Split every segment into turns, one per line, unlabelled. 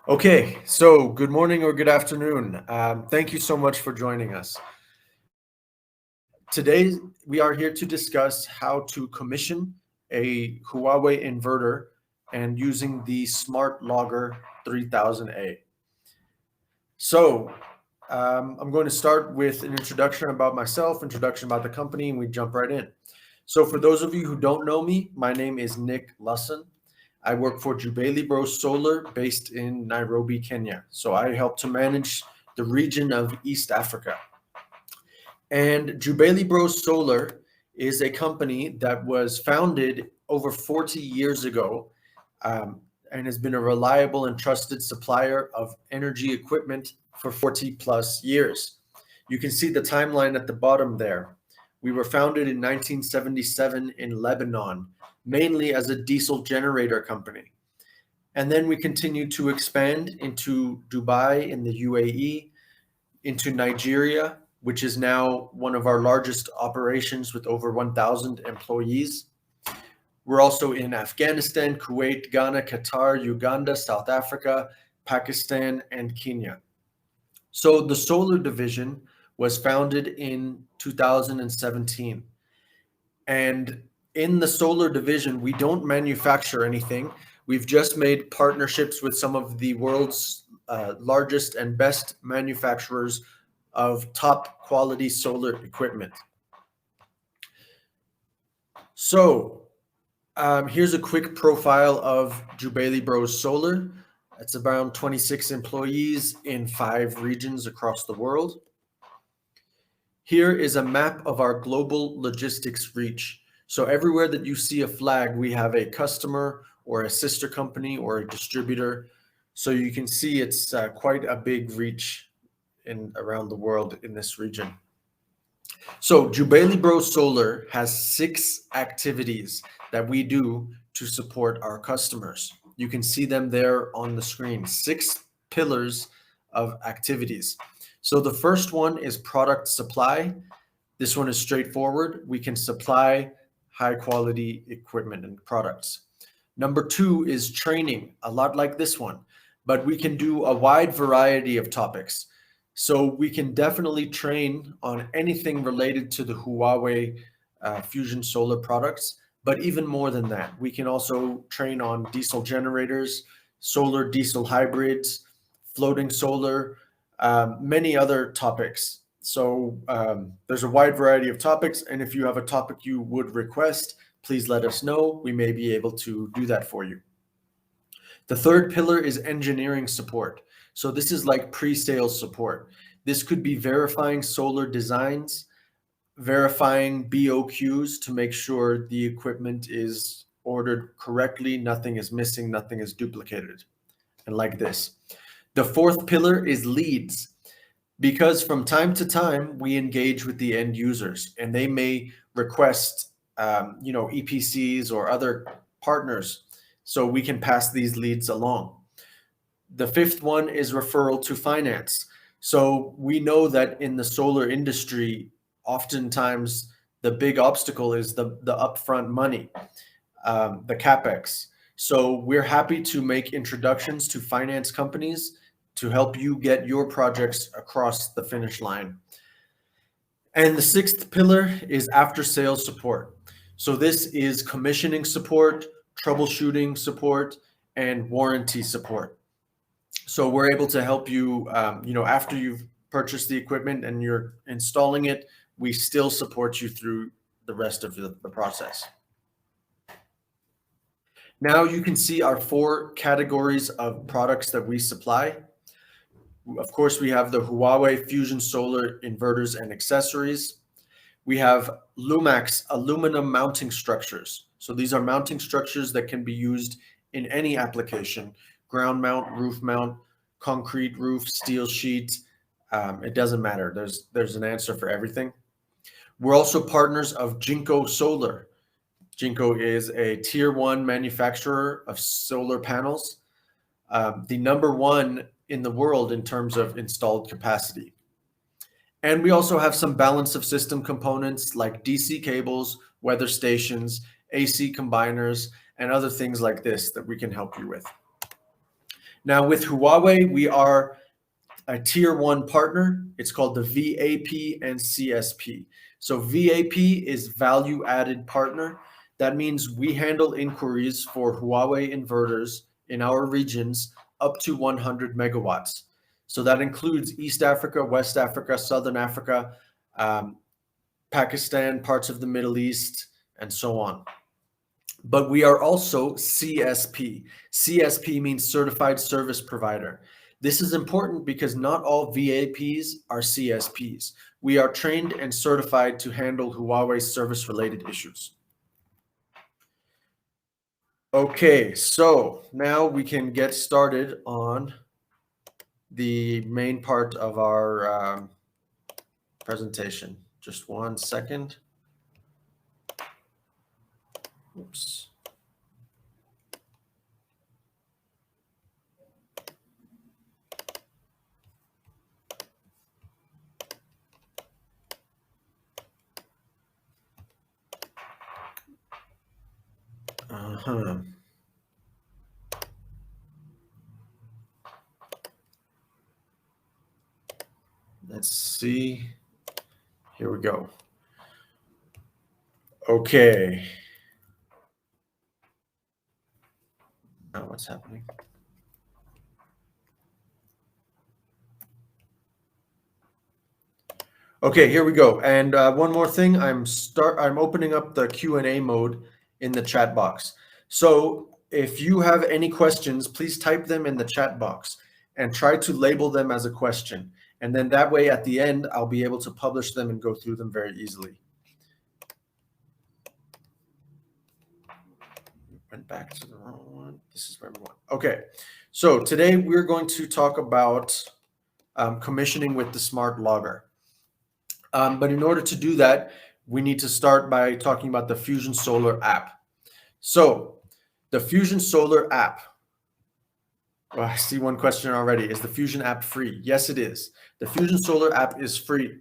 Okay, so good morning or good afternoon. Thank you so much for joining us. Today, we are here to discuss how to commission a Huawei inverter and using the Smart Logger 3000A. So, I'm going to start with an introduction about myself, introduction about the company, and we jump right in. So, for those of you who don't know me, my name is Nick Lusson. I work for Jubilee Bros Solar based in Nairobi, Kenya. So I help to manage the region of East Africa. And Jubilee Bros Solar is a company that was founded over 40 years ago and has been a reliable and trusted supplier of energy equipment for 40 plus years. You can see the timeline at the bottom there. We were founded in 1977 in Lebanon, mainly as a diesel generator company. And then we continued to expand into Dubai in the UAE, into Nigeria, which is now one of our largest operations with over 1,000 employees. We're also in Afghanistan, Kuwait, Ghana, Qatar, Uganda, South Africa, Pakistan, and Kenya. So the solar division was founded in 2017. And in the solar division, we don't manufacture anything. We've just made partnerships with some of the world's largest and best manufacturers of top quality solar equipment. So here's a quick profile of Jubilee Bros Solar. It's around 26 employees in 5 regions across the world. Here is a map of our global logistics reach. So everywhere that you see a flag, we have a customer or a sister company or a distributor. So you can see it's quite a big reach around the world in this region. So Jubilee Bros Solar has 6 activities that we do to support our customers. You can see them there on the screen, 6 pillars of activities. So the first one is product supply. This one is straightforward. We can supply high quality equipment and products. Number 2 is training, a lot like this one, but we can do a wide variety of topics. So we can definitely train on anything related to the Huawei Fusion Solar products, but even more than that, we can also train on diesel generators, solar diesel hybrids, floating solar, many other topics. So there's a wide variety of topics, and if you have a topic you would request, please let us know. We may be able to do that for you. The third pillar is engineering support. So this is like pre-sales support. This could be verifying solar designs, verifying BOQs to make sure the equipment is ordered correctly, nothing is missing, nothing is duplicated, and like this. The fourth pillar is leads, because from time to time we engage with the end users and they may request EPCs or other partners, so we can pass these leads along. The fifth one is referral to finance. So we know that in the solar industry, oftentimes the big obstacle is the upfront money, the capex. So we're happy to make introductions to finance companies to help you get your projects across the finish line. And the sixth pillar is after sales support. So this is commissioning support, troubleshooting support, and warranty support. So we're able to help you, after you've purchased the equipment and you're installing it, we still support you through the rest of the process. Now you can see our 4 categories of products that we supply. Of course, we have the Huawei Fusion Solar inverters and accessories. We have Lumax aluminum mounting structures. So these are mounting structures that can be used in any application: ground mount, roof mount, concrete roof, steel sheet. It doesn't matter. There's an answer for everything. We're also partners of Jinko Solar. Jinko is a tier 1 manufacturer of solar panels, the #1 in the world in terms of installed capacity. And we also have some balance of system components like DC cables, weather stations, AC combiners, and other things like this that we can help you with. Now with Huawei, we are a tier 1 partner. It's called the VAP and CSP. So VAP is value added partner. That means we handle inquiries for Huawei inverters in our regions up to 100 megawatts. So that includes East Africa, West Africa, Southern Africa, Pakistan, parts of the Middle East, and so on. But we are also CSP. CSP means Certified Service Provider. This is important because not all VAPs are CSPs. We are trained and certified to handle Huawei service-related issues. Okay, so now we can get started on the main part of our presentation. Just 1 second. Oops. Let's see. Here we go. Okay. Now what's happening? Okay, here we go. And one more thing, I'm opening up the Q&A mode in the chat box. So if you have any questions, please type them in the chat box and try to label them as a question. And then that way at the end, I'll be able to publish them and go through them very easily. Went back to the wrong one. This is where we want. Okay, so today we're going to talk about commissioning with the smart logger. But in order to do that, we need to start by talking about the Fusion Solar app. So the Fusion Solar app, well, I see one question already. Is the Fusion app free? Yes, it is. The Fusion Solar app is free.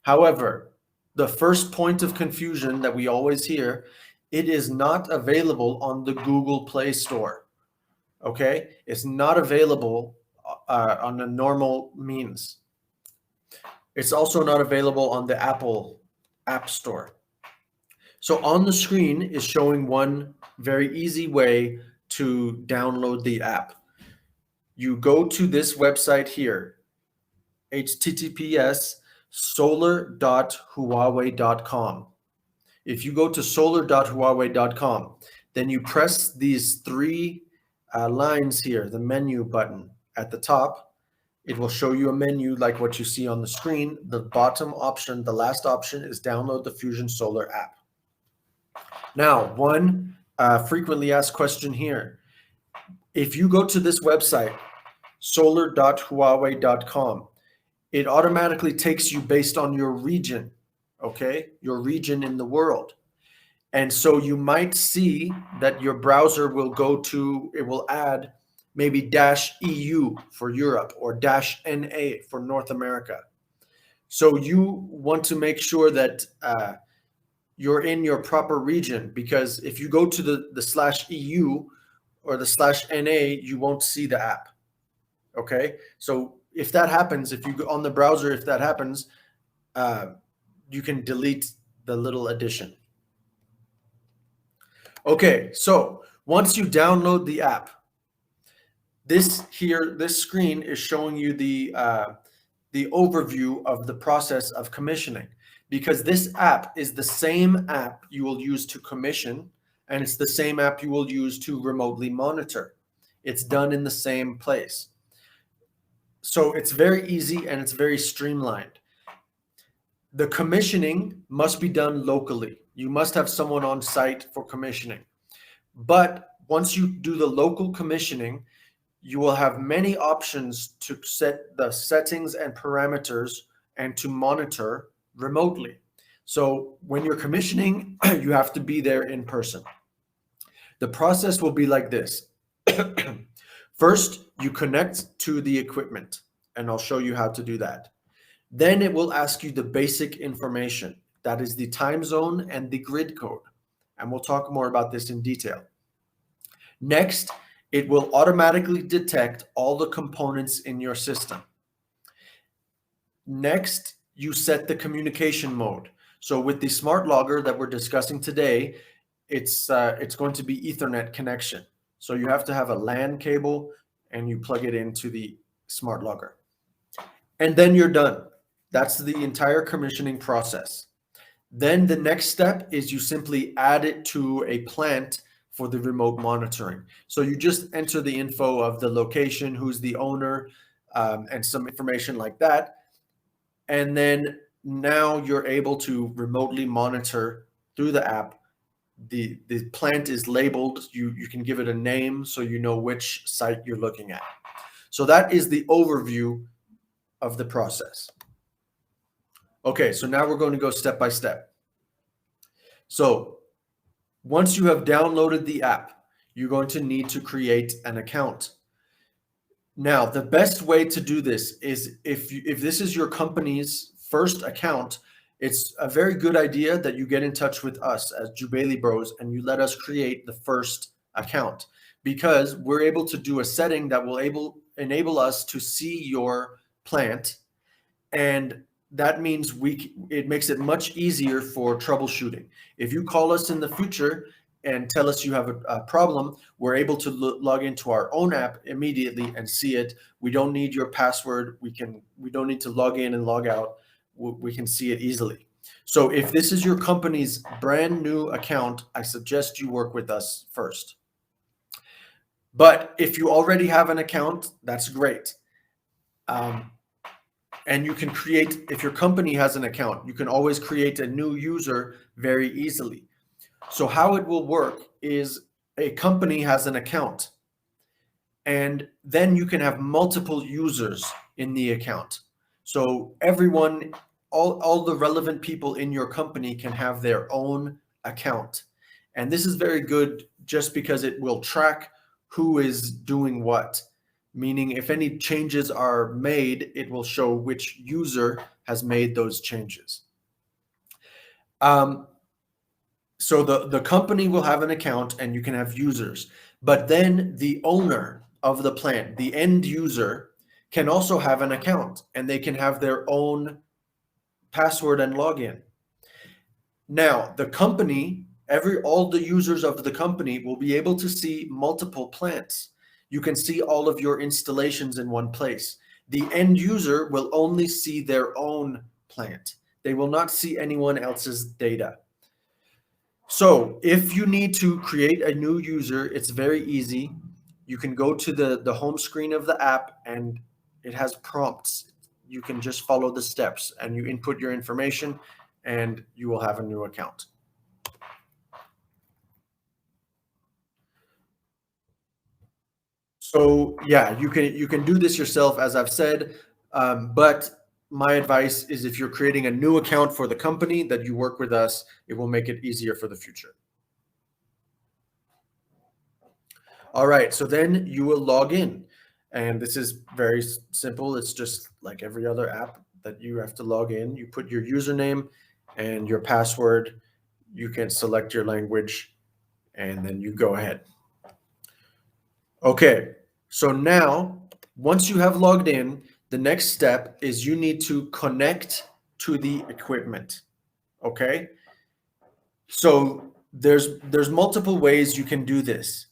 However, the first point of confusion that we always hear, it is not available on the Google Play Store. Okay? It's not available on a normal means. It's also not available on the Apple App Store. So on the screen is showing one very easy way to download the app. You go to this website here, https://solar.huawei.com. If you go to solar.huawei.com, then you press these 3 lines here, the menu button at the top. It will show you a menu like what you see on the screen. The bottom option, the last option, is download the Fusion Solar app. Now, one frequently asked question here. If you go to this website, solar.huawei.com, it automatically takes you based on your region, okay? Your region in the world. And so you might see that your browser will go to, it will add maybe -EU for Europe or -NA for North America. So you want to make sure that you're in your proper region, because if you go to the /EU or the /NA, you won't see the app. Okay, so if that happens, if you go on the browser, if that happens, you can delete the little addition. Okay, so once you download the app, this screen is showing you the overview of the process of commissioning, because this app is the same app you will use to commission, and it's the same app you will use to remotely monitor. It's done in the same place. So it's very easy and it's very streamlined. The commissioning must be done locally. You must have someone on site for commissioning. But once you do the local commissioning, you will have many options to set the settings and parameters and to monitor remotely. So when you're commissioning, you have to be there in person. The process will be like this. First, you connect to the equipment, and I'll show you how to do that. Then it will ask you the basic information. That is the time zone and the grid code. And we'll talk more about this in detail. Next, It will automatically detect all the components in your system. Next, you set the communication mode. So with the smart logger that we're discussing today, it's going to be Ethernet connection. So you have to have a LAN cable and you plug it into the smart logger. And then you're done. That's the entire commissioning process. Then the next step is you simply add it to a plant for the remote monitoring. So you just enter the info of the location, who's the owner, and some information like that. And then now you're able to remotely monitor through the app. The plant is labeled. You can give it a name so you know which site you're looking at. So that is the overview of the process. Okay, so now we're going to go step by step. So once you have downloaded the app, you're going to need to create an account. Now, the best way to do this is if this is your company's first account, it's a very good idea that you get in touch with us as Jubaili Bros and you let us create the first account, because we're able to do a setting that will enable us to see your plant, and that means it makes it much easier for troubleshooting. If you call us in the future and tell us you have a problem, we're able to log into our own app immediately and see it. We don't need your password. We don't need to log in and log out. We can see it easily. So if this is your company's brand new account, I suggest you work with us first. But if you already have an account, that's great. And you can create, if your company has an account, you can always create a new user very easily. So how it will work is a company has an account, and then you can have multiple users in the account. So everyone, all the relevant people in your company can have their own account. And this is very good just because it will track who is doing what. Meaning if any changes are made, it will show which user has made those changes. So the company will have an account and you can have users, but then the owner of the plant, the end user, can also have an account and they can have their own password and login. Now, the company, all the users of the company will be able to see multiple plants. You can see all of your installations in one place. The end user will only see their own plant. They will not see anyone else's data. So if you need to create a new user, it's very easy. You can go to the home screen of the app and it has prompts. You can just follow the steps and you input your information and you will have a new account. So yeah, you can do this yourself, as I've said, but my advice is if you're creating a new account for the company that you work with us, it will make it easier for the future. All right, so then you will log in, and this is very simple. It's just like every other app that you have to log in. You put your username and your password. You can select your language, and then you go ahead. Okay, so now once you have logged in, the next step is you need to connect to the equipment. Okay, so there's multiple ways you can do this,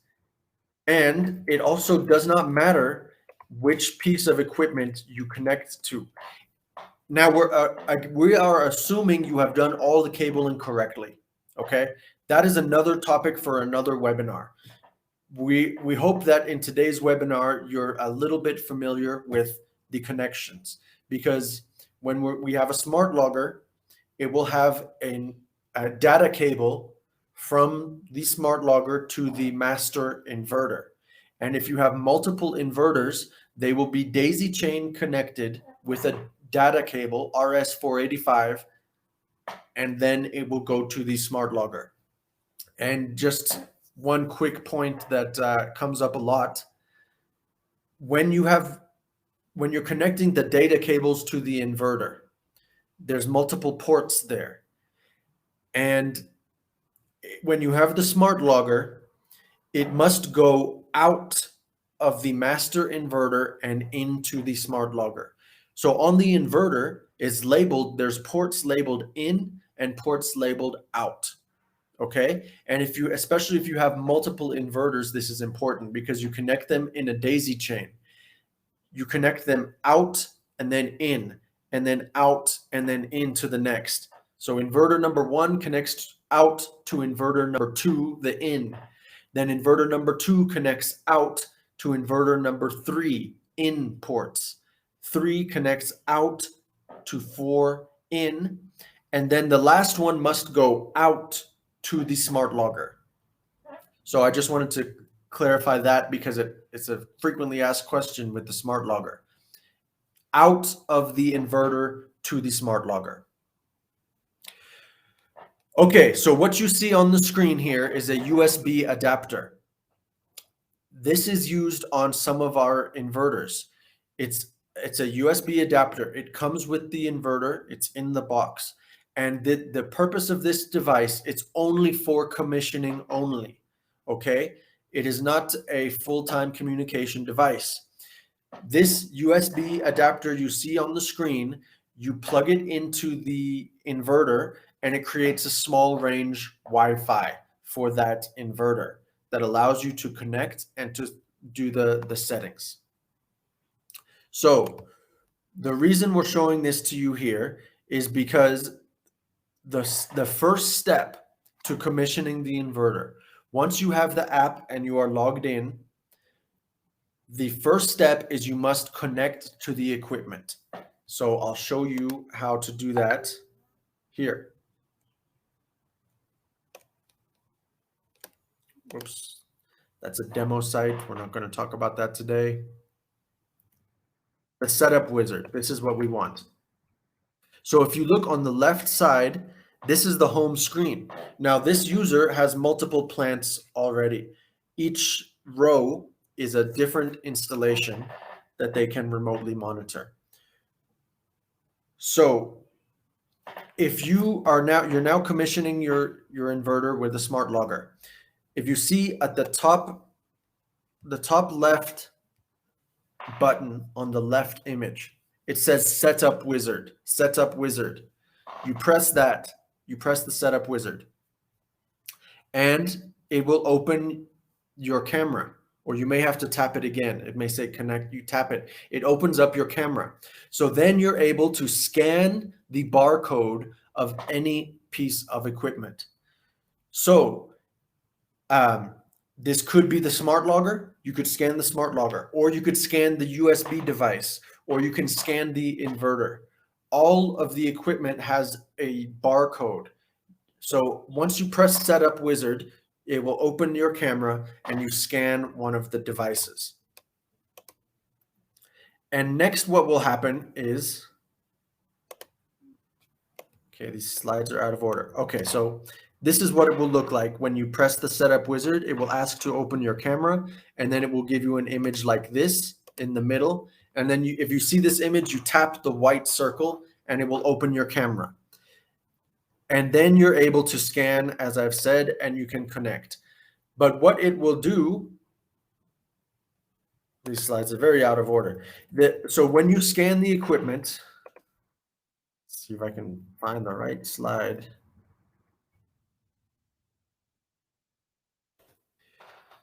and it also does not matter which piece of equipment you connect to. Now we are assuming you have done all the cabling correctly. Okay, that is another topic for another webinar. We hope that in today's webinar, you're a little bit familiar with the connections, because when we have a smart logger, it will have a data cable from the smart logger to the master inverter. And if you have multiple inverters, they will be daisy chain connected with a data cable, RS485, and then it will go to the smart logger. And just one quick point that comes up a lot: when you're connecting the data cables to the inverter, there's multiple ports there, and when you have the smart logger, it must go out of the master inverter and into the smart logger. So on the inverter is labeled, there's ports labeled in and ports labeled out. Okay. And if you, especially if you have multiple inverters, this is important because you connect them in a daisy chain. You connect them out and then in, and then out and then into the next. So inverter number 1 connects out to inverter number 2, the in. Then inverter number 2 connects out to inverter number 3, in ports. 3 connects out to 4, in. And then the last one must go out to the smart logger. So I just wanted to clarify that because it's a frequently asked question with the smart logger. Out of the inverter to the smart logger. Okay, so what you see on the screen here is a USB adapter. This is used on some of our inverters. It's a USB adapter. It comes with the inverter. It's in the box. And the purpose of this device, it's only for commissioning only. Okay? It is not a full-time communication device. This USB adapter you see on the screen, you plug it into the inverter and it creates a small range Wi-Fi for that inverter that allows you to connect and to do the settings. So the reason we're showing this to you here is because the first step to commissioning the inverter, once you have the app and you are logged in, the first step is you must connect to the equipment. So I'll show you how to do that here. Whoops, that's a demo site. We're not going to talk about that today. The setup wizard, this is what we want. So if you look on the left side, this is the home screen. Now this user has multiple plants already. Each row is a different installation that they can remotely monitor. So if you are you're now commissioning your inverter with a smart logger. If you see at the top left button on the left image, it says setup wizard, setup wizard. You press that, you press the setup wizard, and it will open your camera, or you may have to tap it again. It may say connect, you tap it, it opens up your camera. So then you're able to scan the barcode of any piece of equipment. So this could be the smart logger. You could scan the smart logger, or you could scan the USB device, or you can scan the inverter. All of the equipment has a barcode. So once you press setup wizard, it will open your camera and you scan one of the devices. And next what will happen is, okay, these slides are out of order. Okay, so this is what it will look like when you press the setup wizard. It will ask to open your camera, and then it will give you an image like this in the middle. And then if you see this image, you tap the white circle and it will open your camera. And then you're able to scan, as I've said, and you can connect. But what it will do, these slides are very out of order. So when you scan the equipment, let's see if I can find the right slide.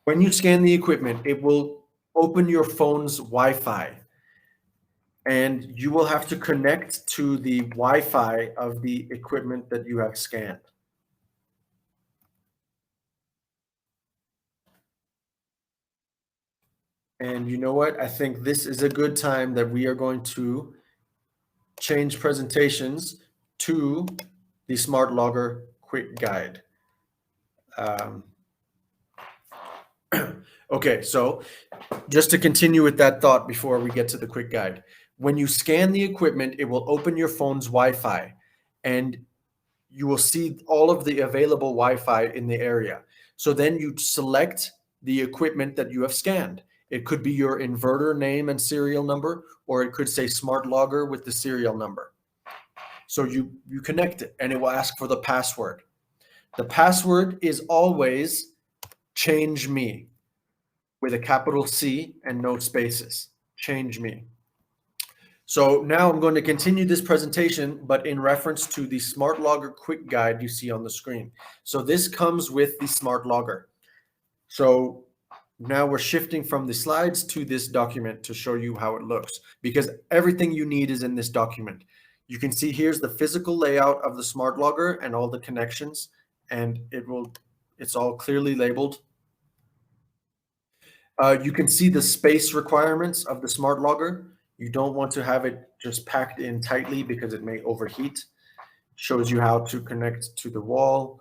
When you scan the equipment, it will open your phone's Wi-Fi, and you will have to connect to the Wi-Fi of the equipment that you have scanned. And you know what? I think this is a good time that we are going to change presentations to the Smart Logger Quick Guide. Okay, so just to continue with that thought before we get to the quick guide. When you scan the equipment, it will open your phone's Wi-Fi, and you will see all of the available Wi-Fi in the area. So then you select the equipment that you have scanned. It could be your inverter name and serial number, or it could say Smart Logger with the serial number. So you connect it, and it will ask for the password. The password is always change me. with a capital C and no spaces. Change me. So now I'm going to continue this presentation, but in reference to the Smart Logger quick guide you see on the screen. So this comes with the Smart Logger. So now we're shifting from the slides to this document to show you how it looks, because everything you need is in this document. You can see here's the physical layout of the Smart Logger and all the connections, and it's all clearly labeled. You can see the space requirements of the Smart Logger. You don't want to have it just packed in tightly because it may overheat. Shows you how to connect to the wall.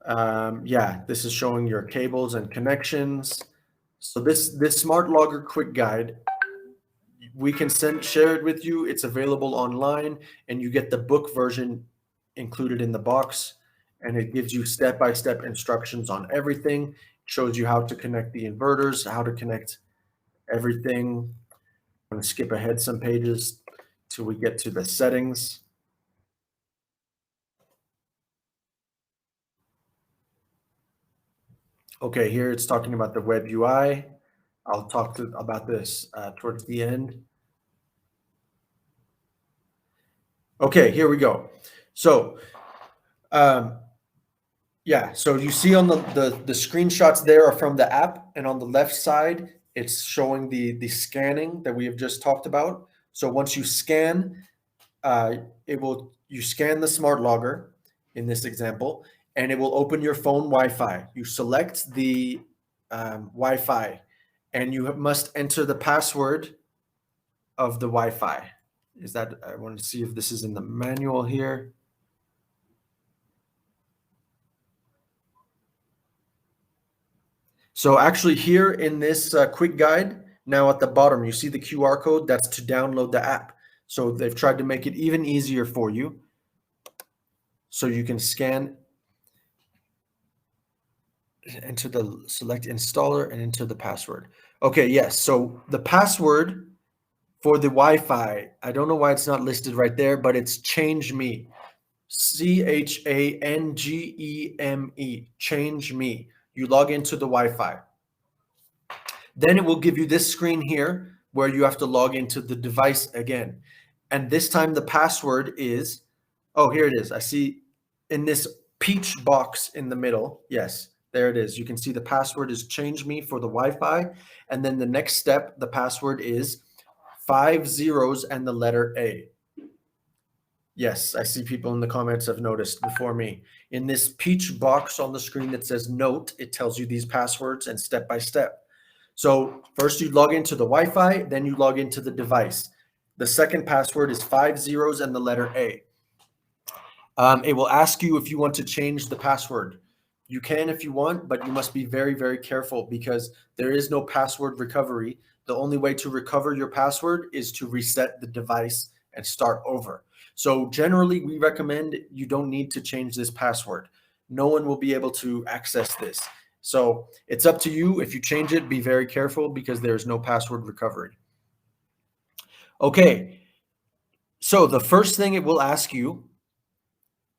Yeah, this is showing your cables and connections. So this Smart Logger quick guide, we can share it with you. It's available online, and you get the book version included in the box, and it gives you step-by-step instructions on everything. Shows you how to connect the inverters, how to connect everything. I'm going to skip ahead some pages till we get to the settings. Okay, here it's talking about the WebUI. I'll talk about this towards the end. Okay, here we go. So, yeah, so you see on the screenshots there are from the app, and on the left side, it's showing the scanning that we have just talked about. So once you scan, you scan the Smart Logger in this example, and it will open your phone Wi-Fi. You select the Wi-Fi, and you must enter the password of the Wi-Fi. I want to see if this is in the manual here. So actually here in this quick guide, now at the bottom, you see the QR code, that's to download the app. So they've tried to make it even easier for you. So you can scan, enter the select installer and enter the password. Okay, yes. So the password for the Wi-Fi, I don't know why it's not listed right there, but it's Change Me. CHANGEME, Change Me. You log into the Wi-Fi. Then it will give you this screen here where you have to log into the device again. And this time the password is, oh, here it is. I see in this peach box in the middle. Yes, there it is. You can see the password is Change Me for the Wi-Fi. And then the next step, the password is 5 zeros and the letter A. Yes, I see people in the comments have noticed before me. In this peach box on the screen that says note, it tells you these passwords and step by step. So first you log into the Wi-Fi, then you log into the device. The second password is 5 zeros and the letter A. It will ask you if you want to change the password. You can if you want, but you must be very, very careful because there is no password recovery. The only way to recover your password is to reset the device and start over. So generally, we recommend you don't need to change this password. No one will be able to access this. So it's up to you. If you change it, be very careful because there's no password recovery. Okay, so the first thing it will ask you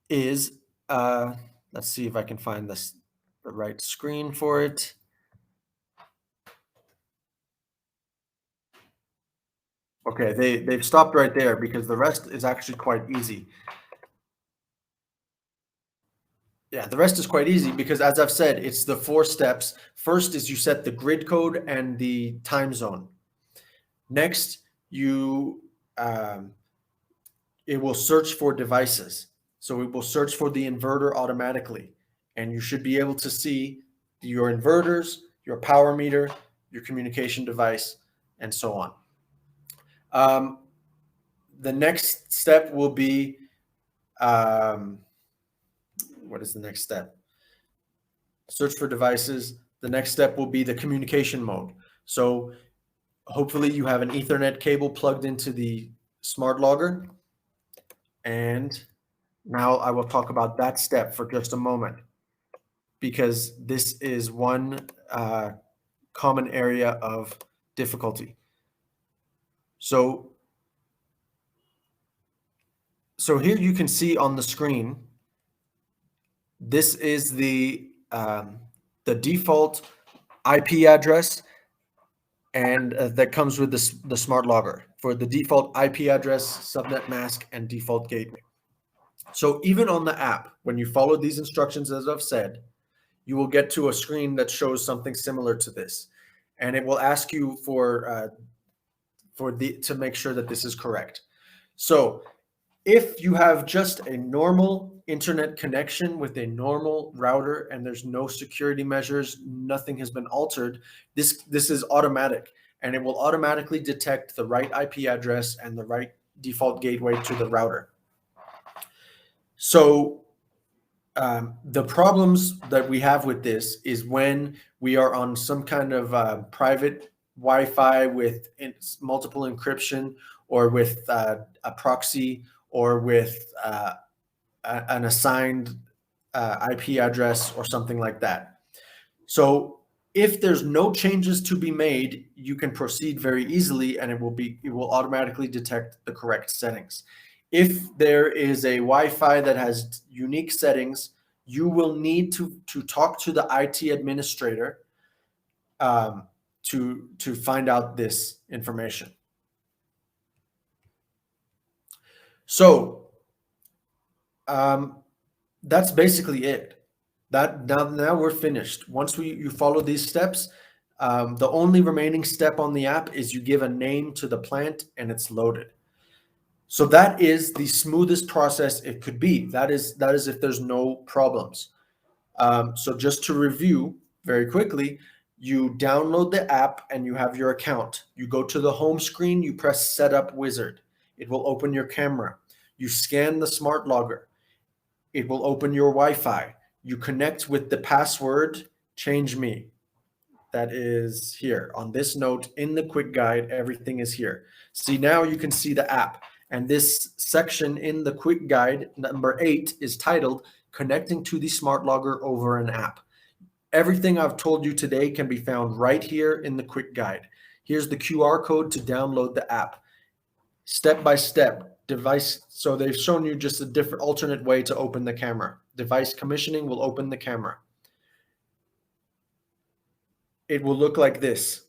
is, let's see if I can find the right screen for it. Okay, they've stopped right there because the rest is actually quite easy. Yeah, the rest is quite easy because as I've said, it's the 4 steps. First is you set the grid code and the time zone. Next, it will search for devices. So it will search for the inverter automatically. And you should be able to see your inverters, your power meter, your communication device, and so on. The next step will be, what is the next step? Search for devices. The next step will be the communication mode. So hopefully you have an Ethernet cable plugged into the Smart Logger. And now I will talk about that step for just a moment, because this is one common area of difficulty. So here you can see on the screen This is the default IP address, and that comes with the smart logger for the default IP address, subnet mask, and default gateway. So even on the app, when you follow these instructions, as I've said, you will get to a screen that shows something similar to this, and it will ask you to make sure that this is correct. So if you have just a normal internet connection with a normal router and there's no security measures, nothing has been altered, this is automatic, and it will automatically detect the right IP address and the right default gateway to the router. So the problems that we have with this is when we are on some kind of private Wi-Fi with multiple encryption, or with a proxy, or with an assigned IP address or something like that. So if there's no changes to be made, you can proceed very easily, and it will automatically detect the correct settings. If there is a Wi-Fi that has unique settings, you will need to talk to the IT administrator to find out this information. So that's basically it. Now we're finished. Once you follow these steps, the only remaining step on the app is you give a name to the plant and it's loaded. So that is the smoothest process it could be. That is if there's no problems. So just to review very quickly, you download the app and you have your account. You go to the home screen, you press Setup Wizard. It will open your camera. You scan the smart logger. It will open your Wi-Fi. You connect with the password, change me. That is here on this note in the quick guide. Everything is here. See, now you can see the app. And this section in the quick guide, number 8, is titled Connecting to the Smart Logger over an App. Everything I've told you today can be found right here in the quick guide. Here's the QR code to download the app. Step by step, device. So they've shown you just a different alternate way to open the camera. Device commissioning will open the camera. It will look like this.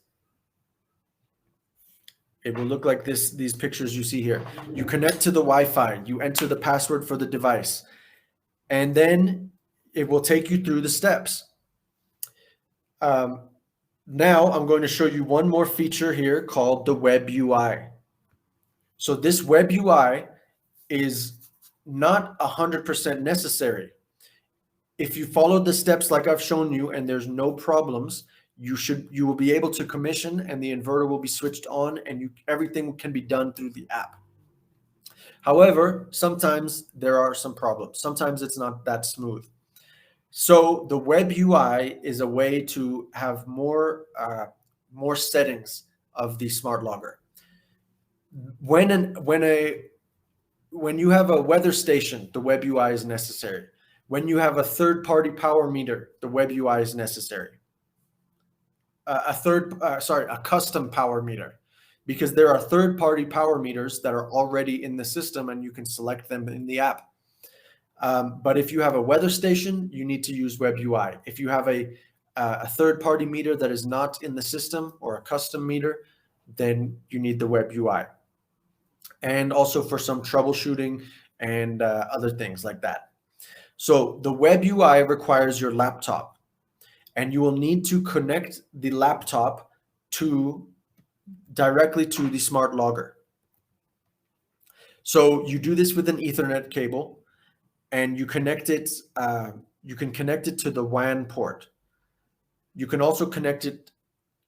It will look like this, these pictures you see here. You connect to the Wi-Fi, you enter the password for the device, and then it will take you through the steps. Now I'm going to show you one more feature here called the WebUI. So this WebUI is not 100% necessary. If you follow the steps like I've shown you and there's no problems, you will be able to commission, and the inverter will be switched on, and everything can be done through the app. However, sometimes there are some problems. Sometimes it's not that smooth. So the WebUI is a way to have more settings of the smart logger. When you have a weather station, the WebUI is necessary. When you have a third-party power meter, the WebUI is necessary. A custom power meter, because there are third-party power meters that are already in the system and you can select them in the app. But if you have a weather station, you need to use WebUI. If you have a third-party meter that is not in the system, or a custom meter, then you need the WebUI. And also for some troubleshooting and other things like that. So the WebUI requires your laptop, and you will need to connect the laptop directly to the smart logger. So you do this with an Ethernet cable, and you connect it. You can connect it to the WAN port. You can also connect it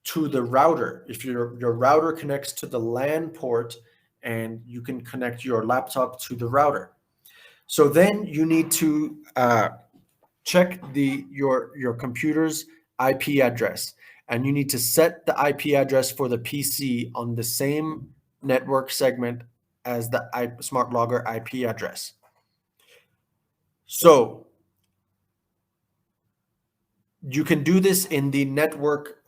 to the router. If your router connects to the LAN port, and you can connect your laptop to the router. So then you need to check your computer's IP address, and you need to set the IP address for the PC on the same network segment as the smart logger IP address. So you can do this in the network,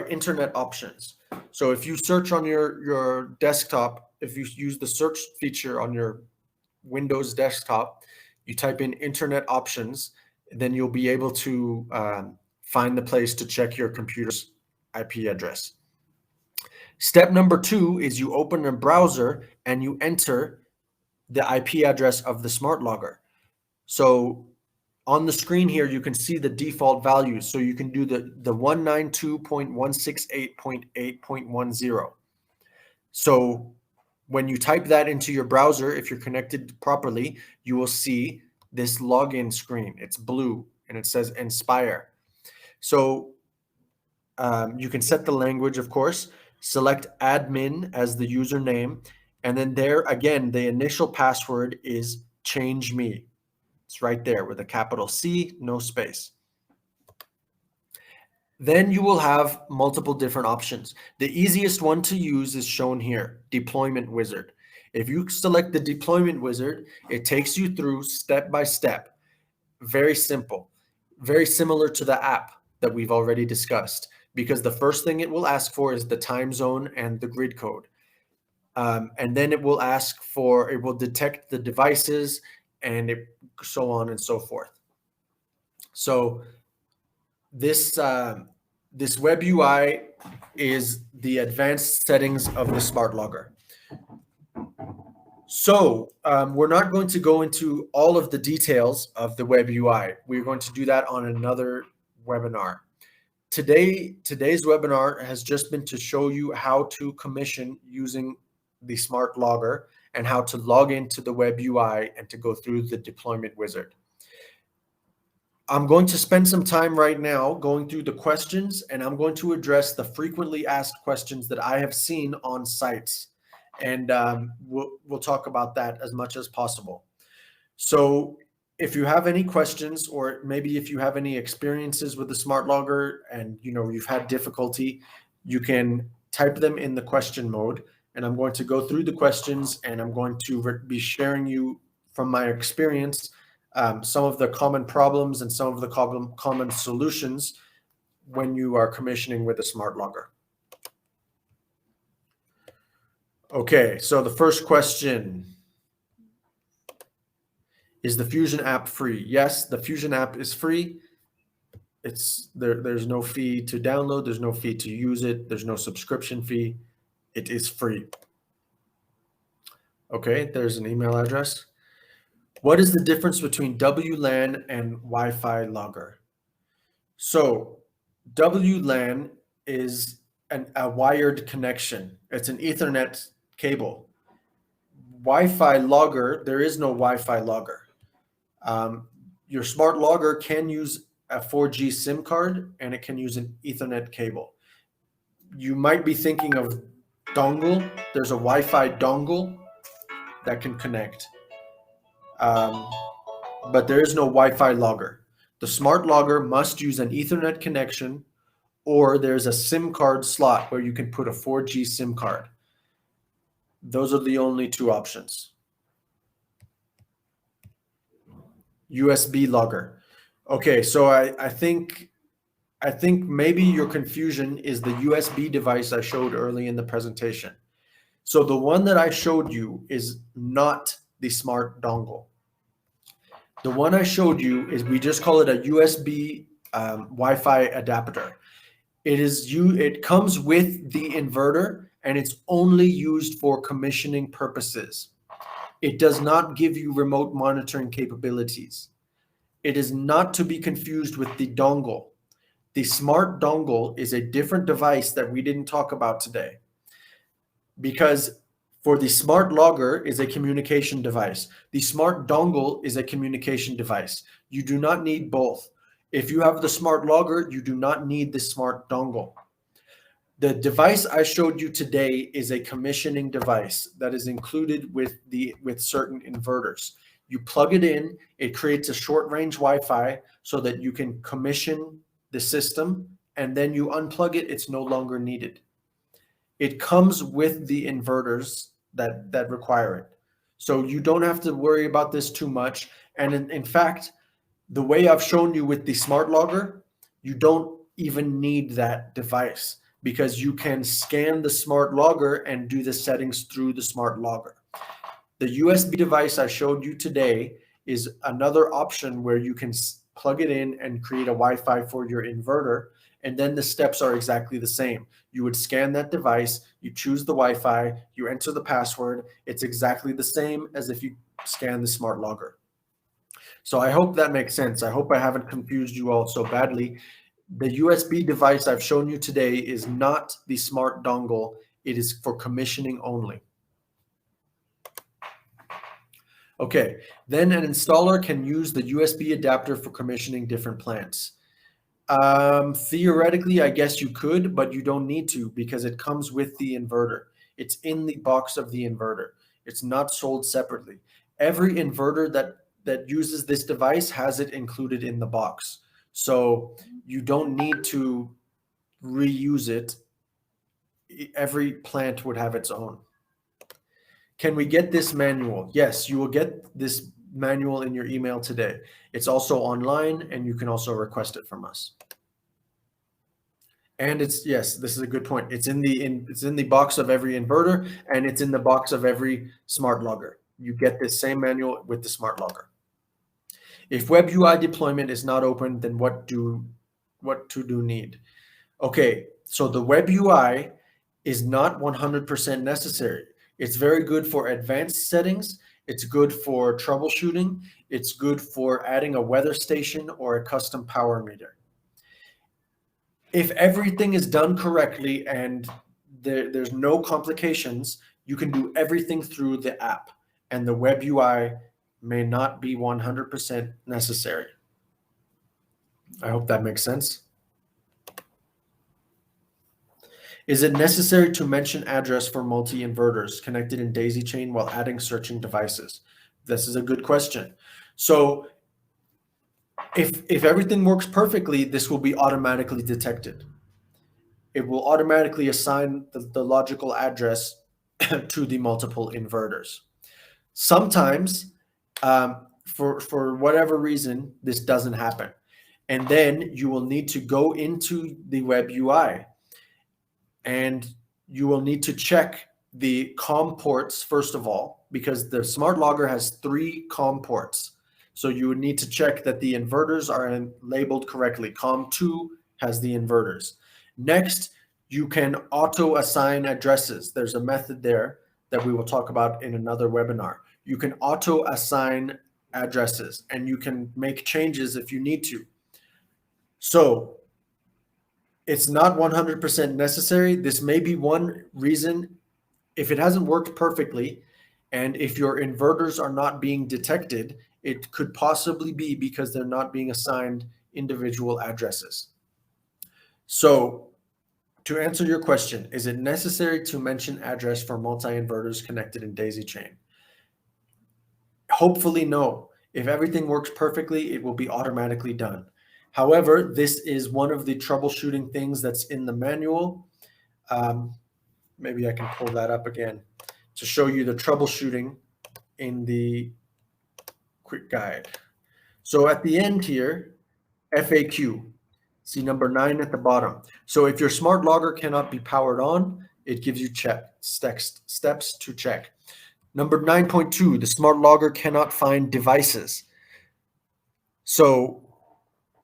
internet options. So if you search on your desktop, if you use the search feature on your Windows desktop, you type in internet options, then you'll be able to find the place to check your computer's IP address. Step number 2 is you open a browser and you enter the IP address of the smart logger. So on the screen here, you can see the default values. So you can do the 192.168.8.10. So when you type that into your browser, if you're connected properly, you will see this login screen. It's blue and it says Inspire. So you can set the language, of course, select admin as the username. And then there again, the initial password is change me. It's right there with a capital C, no space. Then you will have multiple different options. The easiest one to use is shown here, Deployment Wizard. If you select the Deployment Wizard, it takes you through step by step. Very simple, very similar to the app that we've already discussed, because the first thing it will ask for is the time zone and the grid code. And then it will detect the devices and so on and so forth. So this WebUI is the advanced settings of the smart logger. So we're not going to go into all of the details of the WebUI. We're going to do that on another webinar. Today's webinar has just been to show you how to commission using the smart logger and how to log into the WebUI and to go through the deployment wizard. I'm going to spend some time right now going through the questions, and I'm going to address the frequently asked questions that I have seen on sites. And we'll talk about that as much as possible. So if you have any questions, or maybe if you have any experiences with the smart logger and you've had difficulty, you can type them in the question mode, and I'm going to go through the questions, and I'm going to be sharing you from my experience some of the common problems and some of the common solutions when you are commissioning with a smart logger. Okay, so the first question: is the Fusion app free? Yes, the Fusion app is free. There's no fee to download, there's no fee to use it, there's no subscription fee. It is free. Okay, there's an email address. What is the difference between WLAN and Wi-Fi logger? So WLAN is a wired connection. It's an Ethernet cable. Wi-Fi logger, there is no Wi-Fi logger. Your smart logger can use a 4G SIM card, and it can use an Ethernet cable. You might be thinking of Dongle. There's a Wi-Fi dongle that can connect. But there is no Wi-Fi logger. The smart logger must use an Ethernet connection, or there's a SIM card slot where you can put a 4G SIM card. Those are the only two options. USB logger. Okay, so I think maybe your confusion is the USB device I showed early in the presentation. So the one that I showed you is not the smart dongle. The one I showed you is, we just call it a USB Wi-Fi adapter. It comes with the inverter, and it's only used for commissioning purposes. It does not give you remote monitoring capabilities. It is not to be confused with the dongle. The smart dongle is a different device that we didn't talk about today, because for the smart logger is a communication device. The smart dongle is a communication device. You do not need both. If you have the smart logger, you do not need the smart dongle. The device I showed you today is a commissioning device that is included with certain inverters. You plug it in, it creates a short-range Wi-Fi so that you can commission the system, and then you unplug it, it's no longer needed. It comes with the inverters that require it. So you don't have to worry about this too much. And in fact, the way I've shown you with the smart logger, you don't even need that device, because you can scan the smart logger and do the settings through the smart logger. The USB device I showed you today is another option where you can plug it in, and create a Wi-Fi for your inverter. And then the steps are exactly the same. You would scan that device, you choose the Wi-Fi, you enter the password. It's exactly the same as if you scan the smart logger. So I hope that makes sense. I hope I haven't confused you all so badly. The USB device I've shown you today is not the smart dongle. It is for commissioning only. Okay, then an installer can use the USB adapter for commissioning different plants. Theoretically, I guess you could, but you don't need to because it comes with the inverter. It's in the box of the inverter. It's not sold separately. Every inverter that uses this device has it included in the box. So you don't need to reuse it. Every plant would have its own. Can we get this manual? Yes, you will get this manual in your email today. It's also online, and you can also request it from us. And it's, yes, this is a good point. It's in the box of every inverter, and it's in the box of every smart logger. You get this same manual with the smart logger. If WebUI deployment is not open, then what to do need? Okay, so the WebUI is not 100% necessary. It's very good for advanced settings. It's good for troubleshooting. It's good for adding a weather station or a custom power meter. If everything is done correctly and there's no complications, you can do everything through the app, and the WebUI may not be 100% necessary. I hope that makes sense. Is it necessary to mention address for multi-inverters connected in daisy chain while adding searching devices? This is a good question. So if everything works perfectly, this will be automatically detected. It will automatically assign the logical address to the multiple inverters. Sometimes, for whatever reason, this doesn't happen. And then you will need to go into the WebUI, and you will need to check the COM ports first of all, because the smart logger has 3 COM ports. So you would need to check that the inverters are labeled correctly. COM2 has the inverters. Next, you can auto assign addresses. There's a method there that we will talk about in another webinar. You can auto assign addresses, and you can make changes if you need to. So it's not 100% necessary. This may be one reason. If it hasn't worked perfectly, and if your inverters are not being detected, it could possibly be because they're not being assigned individual addresses. So to answer your question, is it necessary to mention address for multi-inverters connected in daisy chain? Hopefully, no. If everything works perfectly, it will be automatically done. However, this is one of the troubleshooting things that's in the manual. Maybe I can pull that up again to show you the troubleshooting in the quick guide. So at the end here, FAQ, see number 9 at the bottom. So if your smart logger cannot be powered on, it gives you steps to check. Number 9.2, the smart logger cannot find devices. So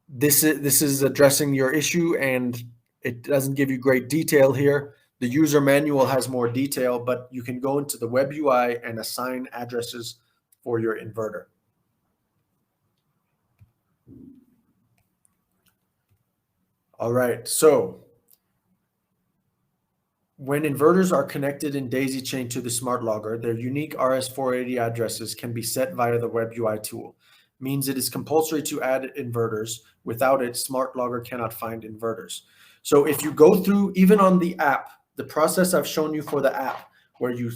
this is addressing your issue, and it doesn't give you great detail here. The user manual has more detail, but you can go into the WebUI and assign addresses for your inverter. All right, so when inverters are connected in daisy chain to the smart logger, their unique RS480 addresses can be set via the WebUI tool. Means it is compulsory to add inverters. Without it, smart logger cannot find inverters. So if you go through, even on the app, the process I've shown you for the app, where you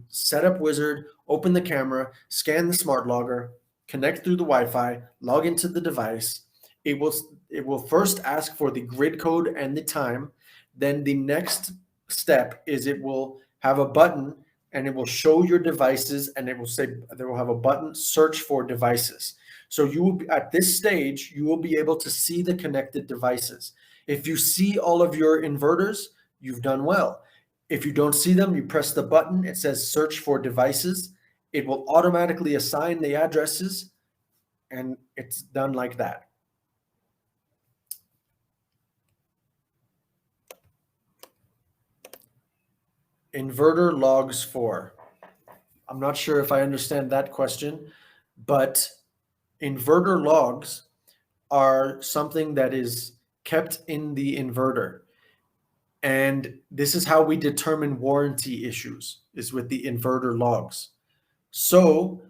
set up Wizard, open the camera, scan the smart logger, connect through the Wi-Fi, log into the device, it will first ask for the grid code and the time. Then the next step is it will have a button, and it will show your devices, and it will say, there will have a button, search for devices. So you will be, at this stage, you will be able to see the connected devices. If you see all of your inverters, you've done well. If you don't see them, you press the button, it says search for devices. It will automatically assign the addresses, and it's done like that. Inverter logs for. I'm not sure if I understand that question, but inverter logs are something that is kept in the inverter. And this is how we determine warranty issues, is with the inverter logs. So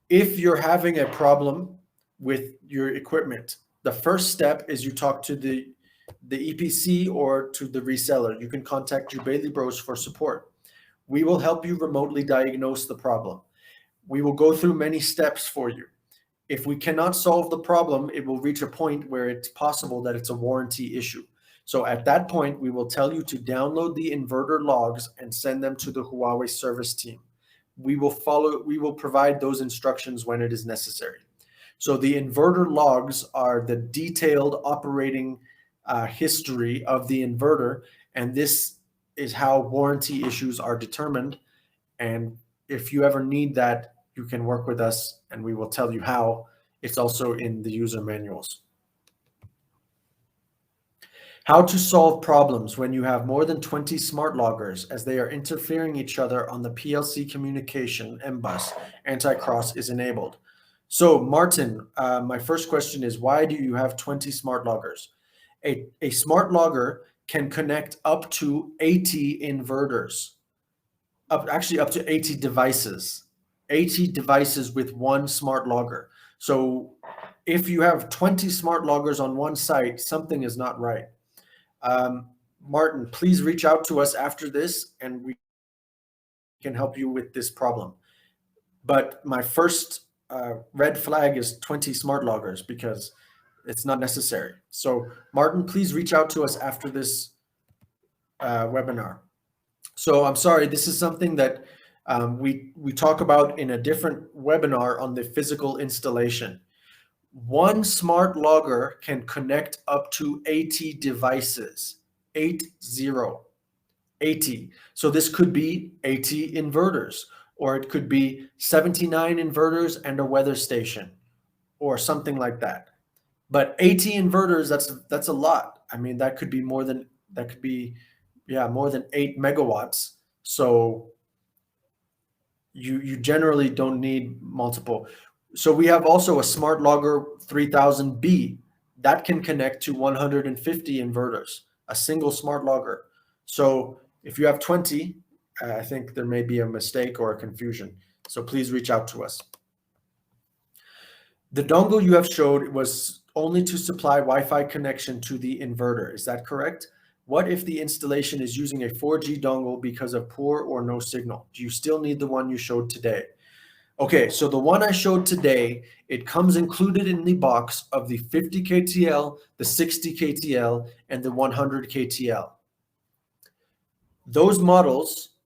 if you're having a problem with your equipment, the first step is you talk to the EPC or to the reseller. You can contact Jubaili Bros for support. We will help you remotely diagnose the problem. We will go through many steps for you. If we cannot solve the problem, it will reach a point where it's possible that it's a warranty issue. So at that point, we will tell you to download the inverter logs and send them to the Huawei service team. We will provide those instructions when it is necessary. So the inverter logs are the detailed operating history of the inverter, and this is how warranty issues are determined. And if you ever need that, you can work with us and we will tell you how. It's also in the user manuals. How to solve problems when you have more than 20 smart loggers as they are interfering each other on the PLC communication M-bus. Anti-cross is enabled. So Martin, my first question is, why do you have 20 smart loggers? A smart logger can connect up to 80 inverters, actually up to 80 devices. 80 devices with one smart logger. So if you have 20 smart loggers on one site, something is not right. Martin, please reach out to us after this and we can help you with this problem. But my first red flag is 20 smart loggers because it's not necessary. So Martin, please reach out to us after this webinar. So I'm sorry, this is something that we talk about in a different webinar on the physical installation. One smart logger can connect up to 80 devices, 80. So this could be 80 inverters, or it could be 79 inverters and a weather station, or something like that. But 80 inverters, that's a lot. I mean, that could be more than 8 megawatts. So you generally don't need multiple. So we have also a smart logger 3000B that can connect to 150 inverters, a single smart logger. So if you have 20, I think there may be a mistake or a confusion. So please reach out to us. The dongle you have showed was only to supply Wi-Fi connection to the inverter. Is that correct? What if the installation is using a 4G dongle because of poor or no signal? Do you still need the one you showed today? Okay, so the one I showed today, it comes included in the box of the 50 KTL, the 60 KTL, and the 100 KTL. Those models,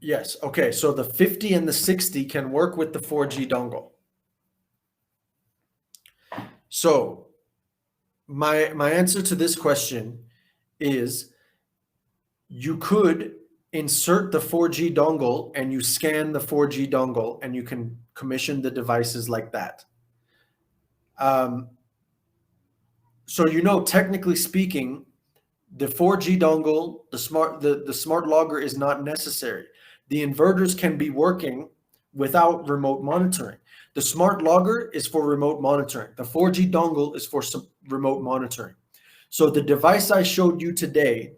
yes, okay, so the 50 and the 60 can work with the 4G dongle. So my answer to this question is you could insert the 4G dongle and you scan the 4G dongle and you can commission the devices like that. So, technically speaking, the 4G dongle, the smart logger is not necessary. The inverters can be working without remote monitoring. The smart logger is for remote monitoring. The 4G dongle is for some remote monitoring. So the device I showed you today,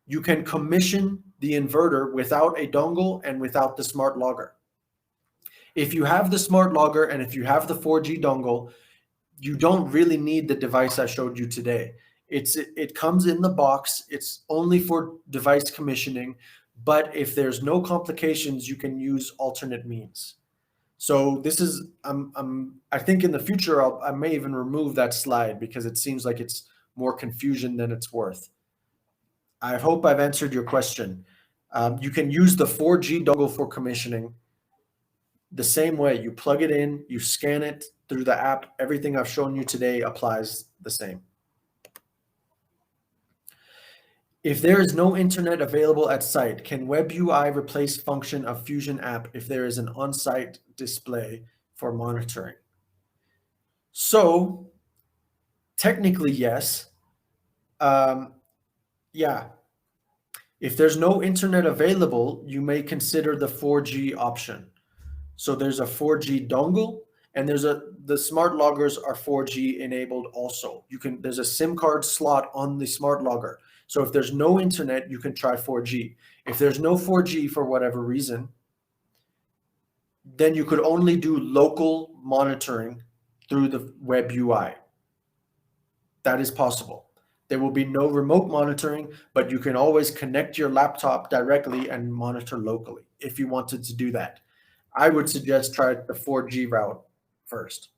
you can commission the inverter without a dongle and without the smart logger. If you have the smart logger and if you have the 4G dongle, you don't really need the device I showed you today. It comes in the box. It's only for device commissioning, but if there's no complications, you can use alternate means. So this is, I think in the future, I may even remove that slide because it seems like it's more confusion than it's worth. I hope I've answered your question. You can use the 4G dongle for commissioning the same way. You plug it in, you scan it through the app. Everything I've shown you today applies the same. If there is no internet available at site, can WebUI replace function of Fusion app if there is an on-site display for monitoring. So technically, yes. Yeah. If there's no internet available, you may consider the 4G option. So there's a 4G dongle, and the smart loggers are 4G enabled also. There's a SIM card slot on the smart logger. So if there's no internet, you can try 4G. If there's no 4G for whatever reason, then you could only do local monitoring through the WebUI. That is possible. There will be no remote monitoring, but you can always connect your laptop directly and monitor locally if you wanted to do that. I would suggest try the 4G route first.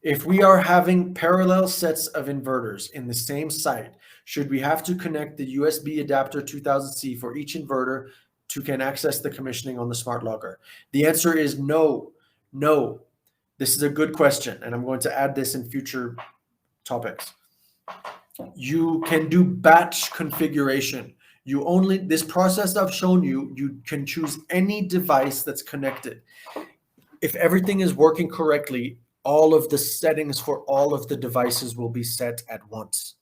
If we are having parallel sets of inverters in the same site, should we have to connect the USB adapter 2000C for each inverter to can access the commissioning on the smart logger? The answer is no. No. This is a good question, and I'm going to add this in future topics. You can do batch configuration. This process I've shown you, you can choose any device that's connected. If everything is working correctly, all of the settings for all of the devices will be set at once.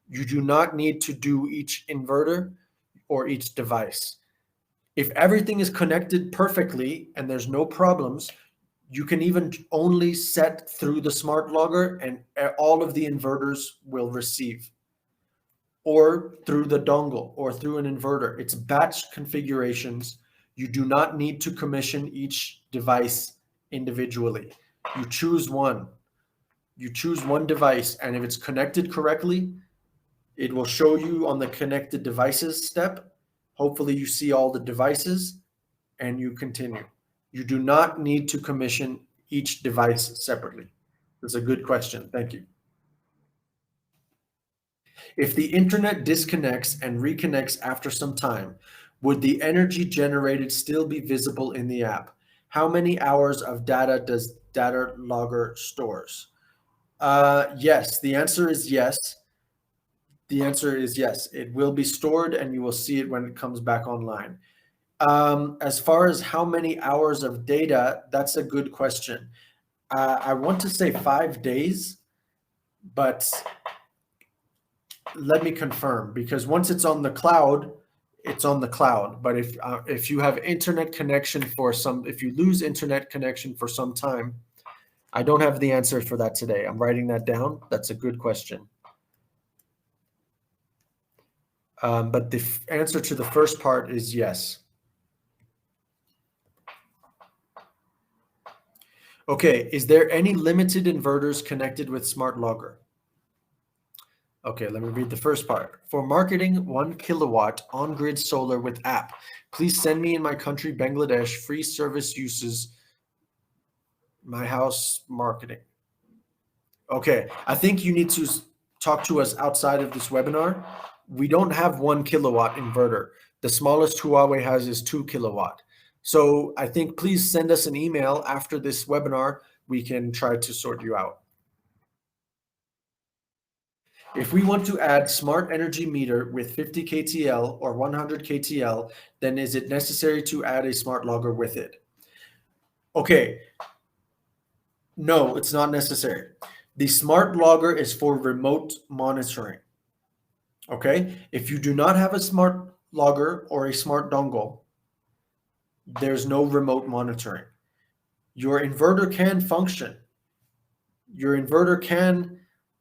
You do not need to do each inverter or each device. If everything is connected perfectly and there's no problems, you can even only set through the smart logger and all of the inverters will receive, or through the dongle or through an inverter. It's batch configurations. You do not need to commission each device individually. You choose one. You choose one device, and if it's connected correctly, it will show you on the connected devices step. Hopefully you see all the devices and you continue. You do not need to commission each device separately. That's a good question. Thank you. If the internet disconnects and reconnects after some time, would the energy generated still be visible in the app? How many hours of data does data logger stores? Yes, the answer is yes. The answer is yes. It will be stored and you will see it when it comes back online. As far as how many hours of data, that's a good question. I want to say 5 days, but let me confirm, because once it's on the cloud, it's on the cloud. But if you have internet connection if you lose internet connection for some time, I don't have the answer for that today. I'm writing that down. That's a good question. But the answer to the first part is yes. Okay, is there any limited inverters connected with smart logger? Okay, let me read the first part. For marketing 1 kilowatt on-grid solar with app, please send me in my country, Bangladesh, free service uses my house marketing. Okay, I think you need to talk to us outside of this webinar. We don't have 1 kilowatt inverter. The smallest Huawei has is 2 kilowatt. So I think please send us an email after this webinar. We can try to sort you out. If we want to add smart energy meter with 50 KTL or 100 KTL, then is it necessary to add a smart logger with it? Okay. No, it's not necessary. The smart logger is for remote monitoring. Okay. If you do not have a smart logger or a smart dongle, there's no remote monitoring. Your inverter can function. Your inverter can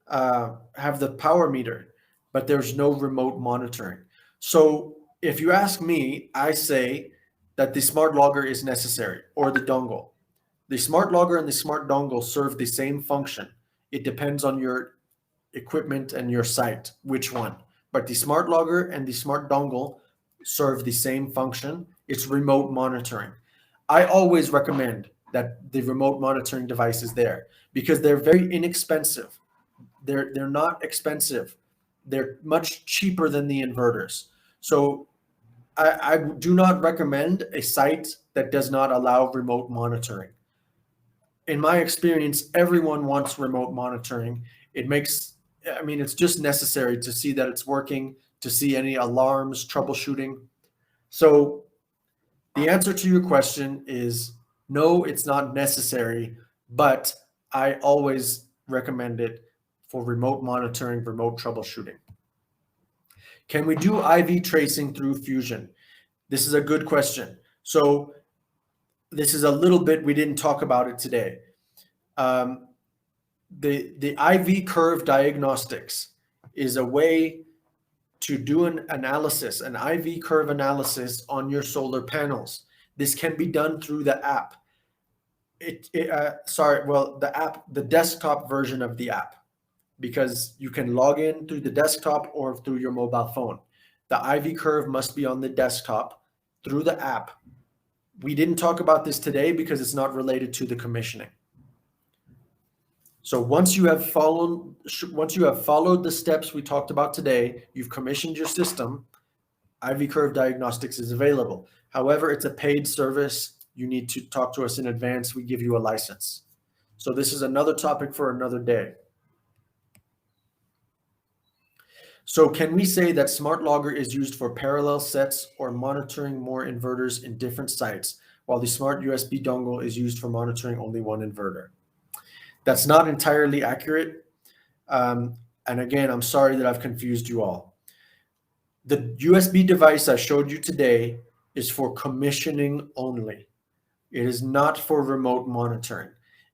have the power meter, but there's no remote monitoring. So if you ask me, I say that the smart logger is necessary, or the dongle. The smart logger and the smart dongle serve the same function. It depends on your equipment and your site, which one. But the smart logger and the smart dongle serve the same function. It's remote monitoring. I always recommend that the remote monitoring device is there because they're very inexpensive. They're not expensive. They're much cheaper than the inverters. So I do not recommend a site that does not allow remote monitoring. In my experience, everyone wants remote monitoring. It's just necessary to see that it's working, to see any alarms, troubleshooting. So the answer to your question is No, it's not necessary, but I always recommend it for remote monitoring, remote troubleshooting. Can we do IV tracing through Fusion? This is a good question. So this is a little bit, we didn't talk about it today. The IV curve diagnostics is a way to do an analysis, an IV curve analysis on your solar panels. This can be done through the app. The desktop version of the app, because you can log in through the desktop or through your mobile phone. The IV curve must be on the desktop through the app. We didn't talk about this today because it's not related to the commissioning. So once you have followed the steps we talked about today, you've commissioned your system, IV curve diagnostics is available. However, it's a paid service. You need to talk to us in advance. We give you a license. So this is another topic for another day. So can we say that Smart Logger is used for parallel sets or monitoring more inverters in different sites, while the Smart USB dongle is used for monitoring only one inverter? That's not entirely accurate. And again, I'm sorry that I've confused you all. The USB device I showed you today is for commissioning only. It is not for remote monitoring.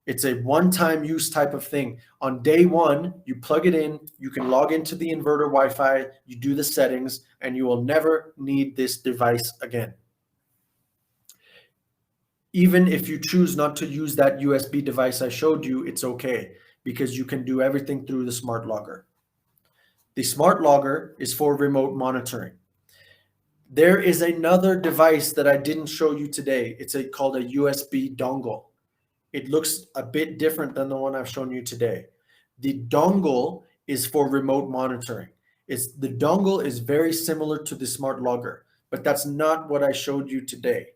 It's a one-time use type of thing. On day one, you plug it in, you can log into the inverter Wi-Fi, you do the settings, and you will never need this device again. Even if you choose not to use that USB device I showed you, it's okay, because you can do everything through the Smart Logger. The Smart Logger is for remote monitoring. There is another device that I didn't show you today. It's called a USB dongle. It looks a bit different than the one I've shown you today. The dongle is for remote monitoring. The dongle is very similar to the Smart Logger, but that's not what I showed you today.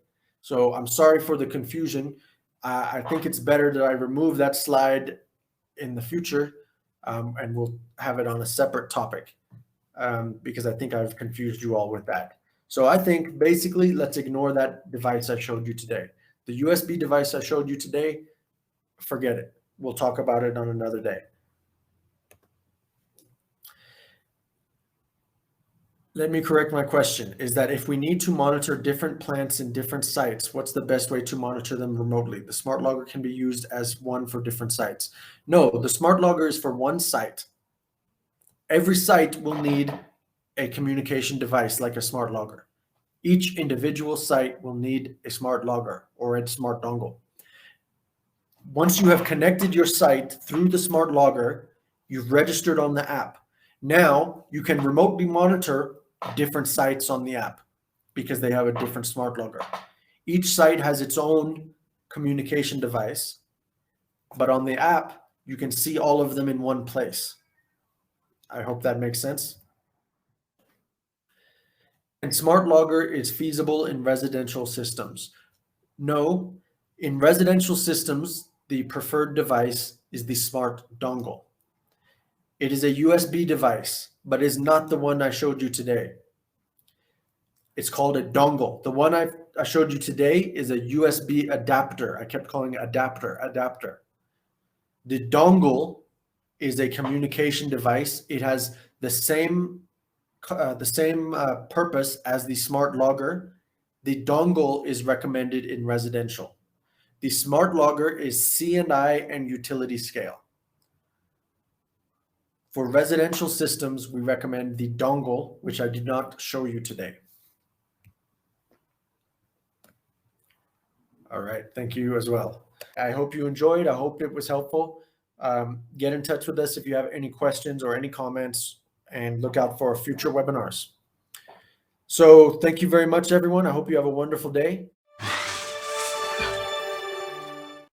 So I'm sorry for the confusion. I think it's better that I remove that slide in the future, and we'll have it on a separate topic, because I think I've confused you all with that. So I think basically let's ignore that device I showed you today. The USB device I showed you today, forget it. We'll talk about it on another day. Let me correct my question, is that if we need to monitor different plants in different sites, what's the best way to monitor them remotely? The Smart Logger can be used as one for different sites. No, the Smart Logger is for one site. Every site will need a communication device like a Smart Logger. Each individual site will need a Smart Logger or a Smart Dongle. Once you have connected your site through the Smart Logger, you've registered on the app. Now you can remotely monitor different sites on the app because they have a different Smart Logger. Each site has its own communication device, but on the app, you can see all of them in one place. I hope that makes sense. And Smart Logger is feasible in residential systems. No, in residential systems, the preferred device is the Smart Dongle. It is a USB device, but is not the one I showed you today. It's called a dongle. The one I showed you today is a USB adapter. I kept calling it adapter. The dongle is a communication device. It has the same purpose as the Smart Logger. The dongle is recommended in residential. The Smart Logger is C&I and utility scale. For residential systems, we recommend the dongle, which I did not show you today. All right, thank you as well. I hope you enjoyed. I hope it was helpful. Get in touch with us if you have any questions or any comments, and look out for future webinars. So thank you very much, everyone. I hope you have a wonderful day.